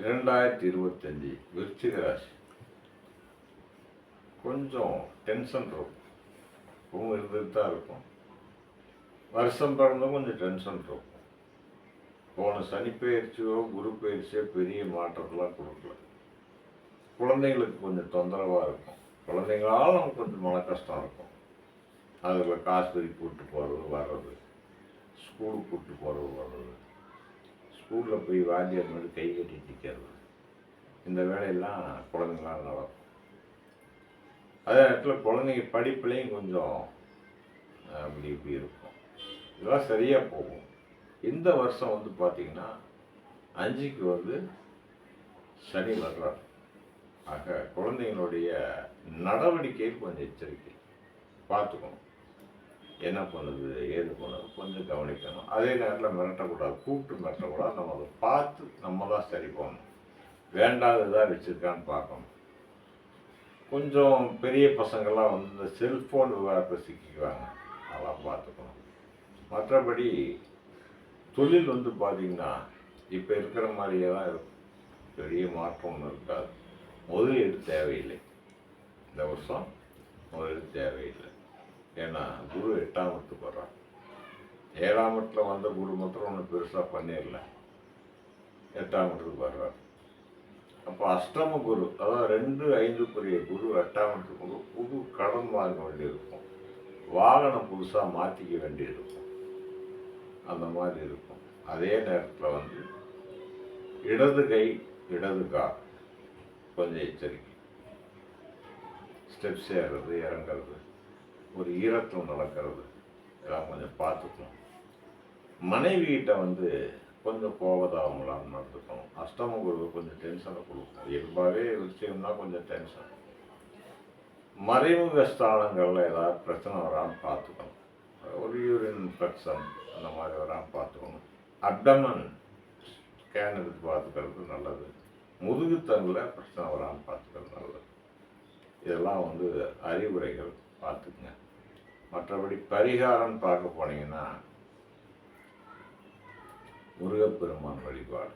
2025 விருச்சிக ராசி. கொஞ்சம் டென்ஷன் இருக்கும். இப்பவும் இருந்துட்டு தான் இருக்கும். வருஷம் பிறந்தும் கொஞ்சம் டென்ஷன் இருக்கும். போன சனி பயிற்சியோ குரு பயிற்சியோ பெரிய மாற்றத்தெல்லாம் கொடுக்கல. குழந்தைங்களுக்கு கொஞ்சம் தொந்தரவாக இருக்கும். குழந்தைங்களால் நமக்கு கொஞ்சம் மன கஷ்டம் இருக்கும். அதில் காஸ்பரி கூப்பிட்டு போகிறது வர்றது, ஸ்கூலுக்கு கூப்பிட்டு போகிறது வர்றது, ஸ்கூலில் போய் வாத்தியார் மாதிரி கை கட்டி நிற்கிறது, இந்த வேலையெல்லாம் குழந்தைங்களால் நடக்கும். அதே நேரத்தில் குழந்தைங்க படிப்புலேயும் கொஞ்சம் அப்படி இப்படி இருக்கும். இதெல்லாம் சரியாக போகும். இந்த வருஷம் வந்து பார்த்திங்கன்னா 5க்கு சனி வர்றார். ஆக குழந்தைங்களுடைய நடவடிக்கையில் கொஞ்சம் எச்சரிக்கை பார்த்துக்கணும். என்ன பண்ணுது ஏது பண்ணுது கொஞ்சம் கவனிக்கணும். அதே நேரத்தில் மிரட்டக்கூடாது, கூப்பிட்டு மிரட்டக்கூடாது. நம்ம அதை பார்த்து நம்ம தான் சரி பண்ணணும். வேண்டாததாக வச்சுருக்கான்னு பார்க்கணும். கொஞ்சம் பெரிய பசங்கள்லாம் இந்த செல்ஃபோன் விவகாரத்தை சிக்கிக்குவாங்க, அதெல்லாம் பார்த்துக்கணும். மற்றபடி தொழில் பார்த்திங்கன்னா இப்போ இருக்கிற மாதிரியே தான் இருக்கும். பெரிய மாற்றம் ஒன்றும் இருக்காது. முதலீடு தேவையில்லை. இந்த வருஷம் முதலீடு தேவையில்லை. ஏன்னா குரு 8ஆம் இடத்துக்கு வர்றான். 7ஆம் இடத்துல வந்த குரு மாத்திரம் ஒன்றும் பெருசாக பண்ணிடல. 8ஆம் இடத்துக்கு வர்றார். அப்போ அஷ்டம குரு, அதாவது 2, 5க்குரிய குரு 8ஆம் இடத்துக்கு புது கடன் வாங்க வேண்டியிருக்கும். வாகனம் புதுசாக மாற்றிக்க வேண்டியிருக்கும். அந்த மாதிரி இருக்கும். அதே நேரத்தில் இடது கை இடது கால் கொஞ்சம் எச்சரிக்கை. ஸ்டெப்ஸ் ஏறுறது இறங்கிறது, ஒரு ஈரத்தில் நடக்கிறது, இதெல்லாம் கொஞ்சம் பார்த்துக்கணும். மனைவிகிட்ட கொஞ்சம் கோபதாபங்களாக நடந்துக்கணும். அஷ்டம குரு கொஞ்சம் டென்ஷனை கொடுக்கும். இயல்பாகவே விஷயம்னா கொஞ்சம் டென்ஷன். மறைமுக ஸ்தானங்களில் ஏதாவது பிரச்சனை வராமல் பார்த்துக்கணும். ஒரு யூரின் இன்ஃபெக்ஷன் அந்த மாதிரி வராமல் பார்த்துக்கணும். அப்டமன் ஸ்கேன் எடுத்து பார்த்துக்கிறது நல்லது. முதுகுத்தங்கில் பிரச்சனை வராமல் பார்த்துக்கிறது நல்லது. இதெல்லாம் அறிவுரைகள், பார்த்துக்குங்க. மற்றபடி பரிகாரம் பார்க்க போனீங்கன்னா முருகப்பெருமான் வழிபாடு,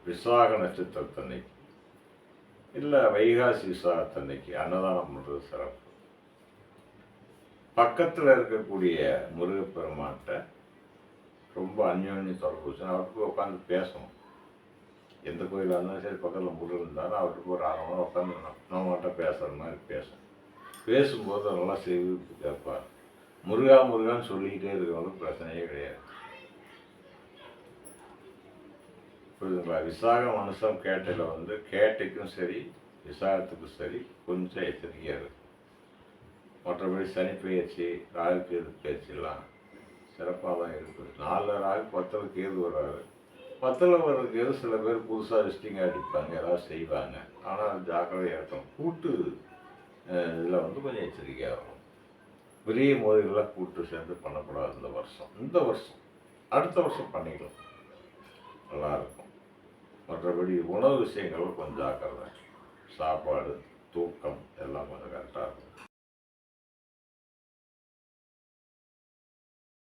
விசாக நட்சத்திரத்தன்னைக்கு இல்லை வைகாசி விசாகத்தன்னைக்கு அன்னதானம் பண்ணுறது சிறப்பு. பக்கத்தில் இருக்கக்கூடிய முருகப்பெருமான்கிட்ட ரொம்ப அந்யோன்ய தொடர்பு வச்சு அவருக்கு உட்காந்து பேசணும். எந்த கோயிலாக இருந்தாலும் சரி, பக்கத்தில் முருகன் இருந்தாலும் அவருக்கு ஒரு 1/2 மணி நேரம் உட்காந்து நம்மகிட்ட பேசுகிற மாதிரி பேசணும். பேசும்போது நல்லா செய்து கேட்பார். முருகா முருகான்னு சொல்லிக்கிட்டே இருக்கிறவங்க பிரச்சனையே கிடையாது. புரியுதுங்களா? விசாக மனுஷன் கேட்டையில் கேட்டைக்கும் சரி விசாகத்துக்கும் சரி கொஞ்சம் எச்சரிக்கையாக இருக்கும். மற்றபடி சனி பயிற்சி ராகு கேது பயிற்சியெல்லாம் சிறப்பாக தான் இருக்குது. 4 ராகு 10ல் கேது வர்றாரு. 10ல் வர்ற கேது சில பேர் புதுசாக விசிட்டிங்காக அடிப்பாங்க, ஏதாவது செய்வாங்க. ஆனால் ஜாக்கிரதையாக இருக்கணும். கூட்டு இதில் கொஞ்சம் எச்சரிக்கையாக இருக்கும். பெரிய மோதிகளாக கூட்டு சேர்ந்து பண்ணக்கூடாது இந்த வருஷம். அடுத்த வருஷம் பண்ணிக்கலாம், நல்லாயிருக்கும். மற்றபடி உணவு விஷயங்களும் கொஞ்சம் ஜாக்கிரதை. சாப்பாடு தூக்கம் எல்லாம் கொஞ்சம் கரெக்டாக இருக்கும்.